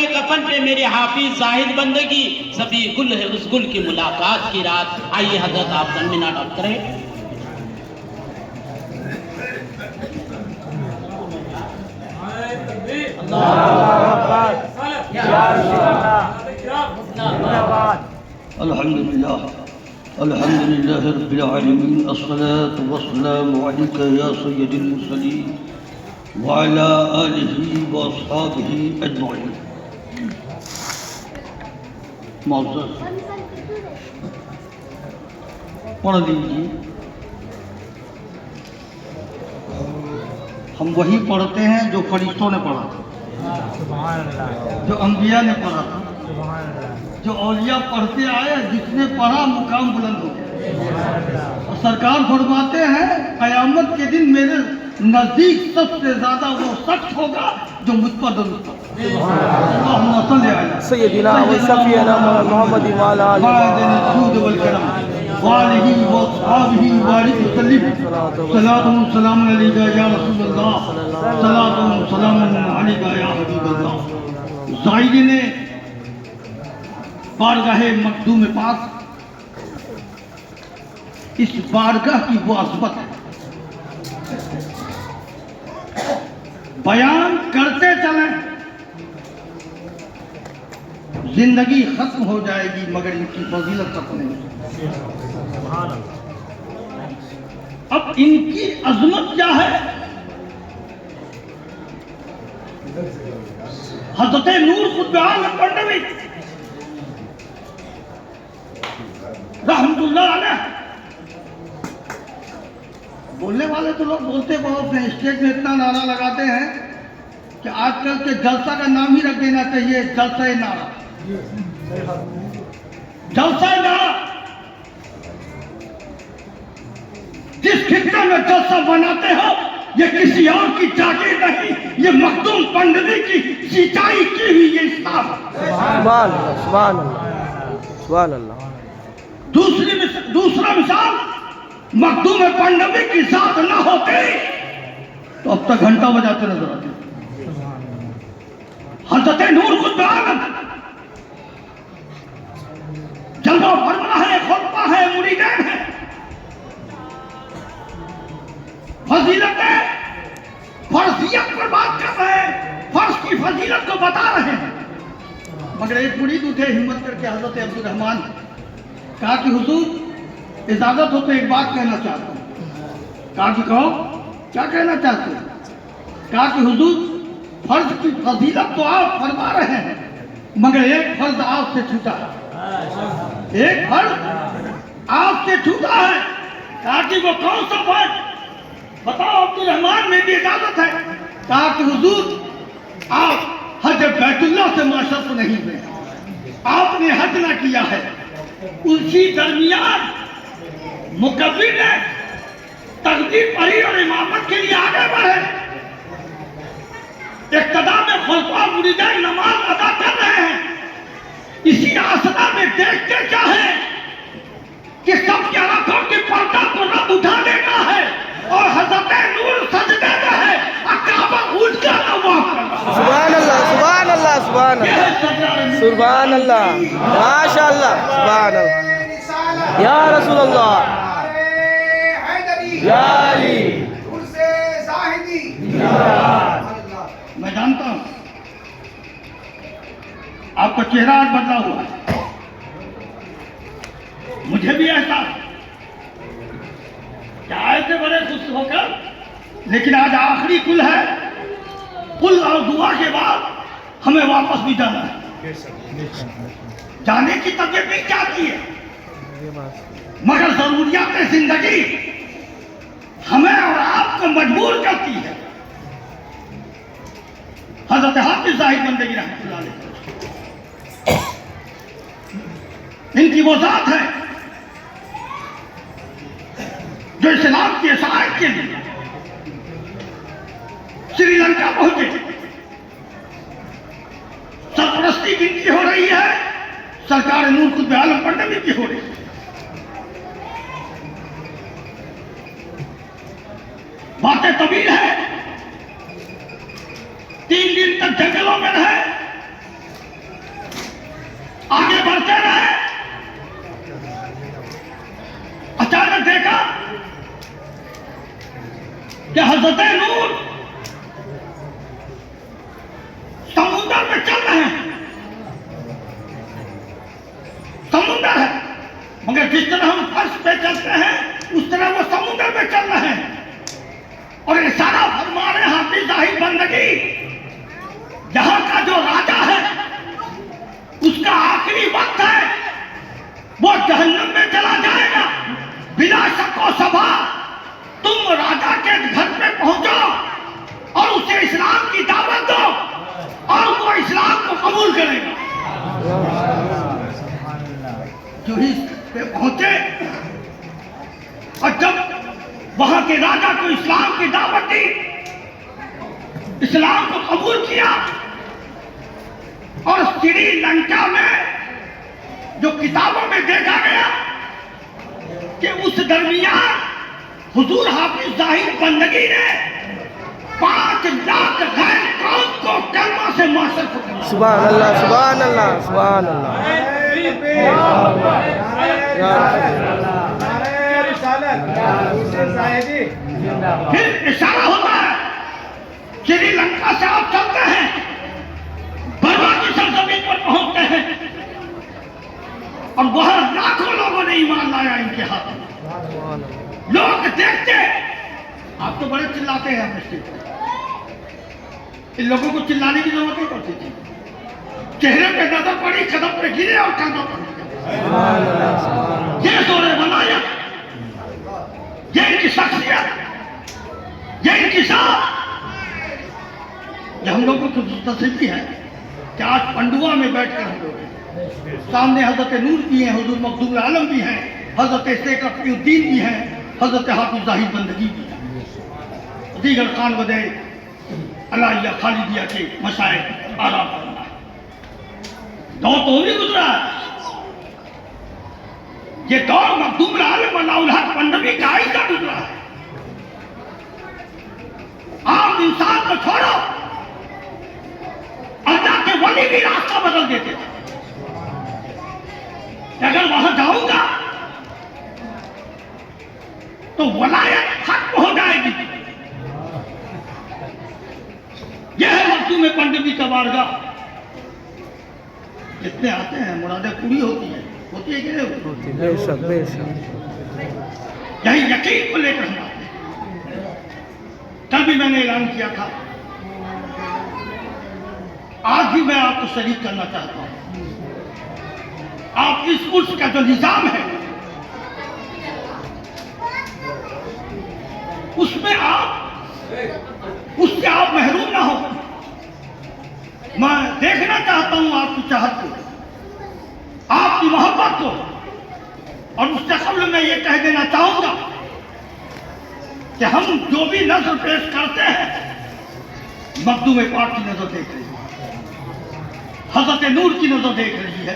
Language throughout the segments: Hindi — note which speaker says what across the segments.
Speaker 1: के कफन पे मेरे हाफिज जाहिद बंदगी, सभी गुल है उस गुल की मुलाकात की रात। आइए हजरत आप तनमीना अदा करें।
Speaker 2: अल्हम्दुलिल्लाह अल्हम्दुलिल्लाह रब्बिल आलमीन अस्सलातु वस्सलामु अलैका या सय्यदुल मुरसलीन व अला आलिहि व अस्हाबिहि अजमईन। मौजूद पढ़ लीजिए। हम वही पढ़ते हैं जो फरिश्तों ने पढ़ा था, जो अंबिया ने पढ़ा था, जो औलिया पढ़ते आए। जिसने पढ़ा मुकाम बुलंद हो गया। और सरकार फरमाते हैं कयामत के दिन मेरे नजदीक सबसे ज्यादा वो शख्स होगा जो मुझ पर दुरूद पढ़े।
Speaker 3: सय्यदना व सफीना मोहम्मद व अला आलिहि
Speaker 2: वल करम वालिही व अस्हाबिही व सल्लिम सलातु व सलाम अलैका या रसूलल्लाह सलातु व सलाम अलैका या हबीबल्लाह। ज़ाहिदी ने बारगाह मखदूम पाक, इस बारगाह की वो अज़मत है। बयान करते चले, जिंदगी खत्म हो जाएगी मगर इनकी फजीलत खत्म नहीं। अब इनकी अजमत क्या है? हज़रत नूर खुद आलम पढ़ने रहमतुल्लाह अलैह। बोलने वाले तो लोग बोलते बहुत हैं, स्टेज में इतना नारा लगाते हैं कि आजकल के जलसा का नाम ही रख देना चाहिए, जलसा नारा। जलसा नारा, जिस खित्ते में जलसा बनाते हो ये किसी और की जागीर नहीं, ये मखदूम पंडित की सिंचाई की हुई ये इस्लाम।
Speaker 3: सुभान अल्लाह, सुभान अल्लाह, सुभान अल्लाह।
Speaker 2: दूसरा मिसाल, मखदूम पंडित की जात न होती तो अब तक घंटा बजाते नजर आते। हज़रत नूर खुद आलम जलवा फरमा है, खुतबा है, मुरीदैन है, फजीलत है, फर्जियत पर बात कर रहे हैं, फर्ज की फजीलत को बता रहे हैं। मगर एक मुरीद उठे हिम्मत करके हज़रत अब्दुल रहमान, कहा कि हुजूर इजाजत हो तो एक बात कहना चाहता हूँ। कहा कि कहो, क्या कहना चाहते हैं? कहा कि हुजूर फर्ज की फजीलत तो आप फरमा रहे हैं मगर एक फर्ज आपसे छूटा है, एक फर्ज आपसे छूटा है। कहा कि वो कौन सा फर्ज? बताओ अब्दुल रहमान, मेरी इजाजत है। कहा कि हुजूर आप हज बैतुल्लाह से माशरफ नहीं हुए, आपने हज ना किया है। उसी दरमियान मुकब्बिर ने तकबीर पढ़ी और इमामत के लिए आगे बढ़े। इक्तदा में खुलफा मुरीदैन नमाज अदा कर रहे हैं। इसी आसना में देखते चाहे कि सबकी आंखों के पर्दा को रब उठा देना है और हज़रत नूर सजदे में है, काबा उठ कर
Speaker 3: सुभान अल्लाह, सुभान अल्लाह, सुभान अल्लाह, सुभान अल्लाह, माशाअल्लाह, सुभान अल्लाह, या रसूल अल्लाह, या अली।
Speaker 2: मैं जानता हूं आपका चेहरा आज बदला हुआ है, मुझे भी एहसास क्या आए थे बड़े खुश होकर, लेकिन आज आखिरी कुल है। कुल और दुआ के बाद हमें वापस भी जाना है। जाने की तबीयत नहीं चाहती है मगर जरूरियात जिंदगी हमें और आपको मजबूर करती है। हज़रत हाफिज जाहिद बंदगी रहमतुल्लाह अलैह, इनकी वो जात है जो इस्लाम की इशाअत के लिए श्रीलंका पहुंचे। सरपरस्ती जिनकी हो रही है, सरकार नूर खुद आलम पढ़ने की हो रही है। बातें तवील है, 3 दिन तक जंगलों में रहे, कि हजरत नूर समुद्र में चल रहे हैं, समुद्र है, मगर जिस तरह हम फर्श पे चलते हैं उस तरह वो समुद्र में चल रहे हैं। और इशारा फरमा रहे हाफिज जाहिद बंदगी, यहाँ का जो राजा है उसका आखिरी वक्त है, वो जहन्नम में चला जाएगा बिना शक व सबा। तुम राजा के घर पे पहुंचो और उसे इस्लाम की दावत दो और वो इस्लाम को कबूल करेगा। जो ही पे पहुंचे और जब वहां के राजा को इस्लाम की दावत दी, इस्लाम को कबूल किया, और श्रीलंका में जो किताबों में देखा गया कि उस दरमियान हुजूर हाफिज जाहिद बंदगी ने 5 लाख गैर कौम को कलमा से माशरफ किया।
Speaker 3: सुभान अल्लाह, सुभान अल्लाह, सुभान अल्लाह।
Speaker 2: फिर इशारा होता है, श्रीलंका से आप चलते हैं, बर्मा की सरजमीन पर पहुंचते हैं और वहां लाखों लोगों ने ईमान लाया इनके हाथ में। लोग देखते, आप तो बड़े चिल्लाते हैं मस्जिद में, इन लोगों को चिल्लाने की जरूरत नहीं पड़ती थी। चेहरे पे नजर पड़ी, कदम पे गिरे और कंधों पर गिरे। ये जोरे बनाया, ये इनकी शख्सियत, ये इनकी शान। ये हम लोगों की तस्वीर है कि आज पंडुआ में बैठकर हम लोग सामने हजरत नूर भी हैं, हुजूर मखदूम आलम भी हैं, हजरत शेख अफीउद्दीन भी हैं, हजरत हाफिज जाहिद बंदगी भी हैं, दीगर खान वदे अलाइया खालिदिया के मशाइख आराम करना। दौर तो भी गुजरा है, ये दौर मखदूम आलम अलाउल हक पंडवी का आइजा गुजरा है। आम इंसान को छोड़ो, अल्लाह के वली भी रास्ता बदल देते थे। अगर वहां जाऊंगा तो वलायत खत्म हो जाएगी। यह है मखदूम पंडवी का बारगाह। जितने आते हैं मुरादें पूरी होती है कि नहीं होती?
Speaker 3: बेशक बेशक।
Speaker 2: यही यकीन को लेकर हम आते हैं। कल भी मैंने ऐलान किया था, आज भी मैं आपको शरीक करना चाहता हूं। आप इस उर्स का जो निजाम है उसमें उससे आप महरूम ना हो। मैं देखना चाहता हूं आपकी चाहत को, आपकी मोहब्बत को, और उससे कबल मैं ये कह देना चाहूंगा कि हम जो भी नजर पेश करते हैं मखदूम पाक की नजर देख रही है, हजरत नूर की नजर देख रही है,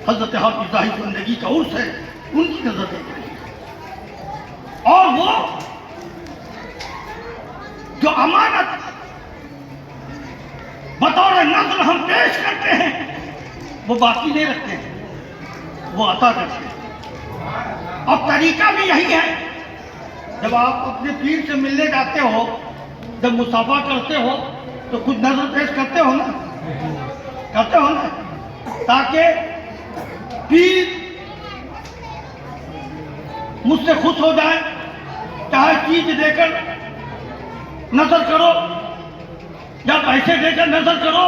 Speaker 2: हजरत हाफिज जाहिद बंदगी का उर्स है उनकी नजर देख रही है। और वो जो अमानत बतौर नज़र हम पेश करते हैं वो बाकी नहीं रखते हैं, वो अता करते हैं। अब तरीका भी यही है, जब आप अपने पीर से मिलने जाते हो, जब मुसाफा करते हो तो कुछ नजर पेश करते हो ना, ताकि पीर मुझसे खुश हो जाए। चाहे चीज देकर नजर करो या पैसे देकर नजर करो,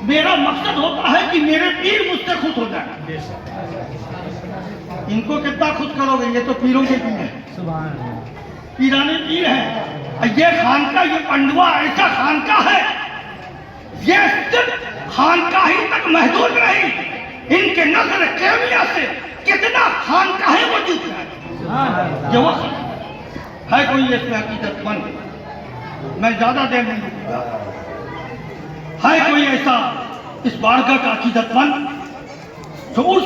Speaker 2: मेरा मकसद होता है कि मेरे पीर मुझसे खुश हो जाए। इनको कितना खुश करोगे, ये तो पीरों के पीर है, पीराने पीर है। ये खानका, ये पंडुआ ऐसा खानका है, ये सिर्फ खानकाही तक महदूद नहीं, इनके नजर केमिया से कितना खानकाहे वजूद है। ये वो है कोई इसमें हकीकतमंद, मैं ज्यादा देर नहीं लूंगा, है कोई ऐसा इस बारगाह का अकीदतमंद जो उस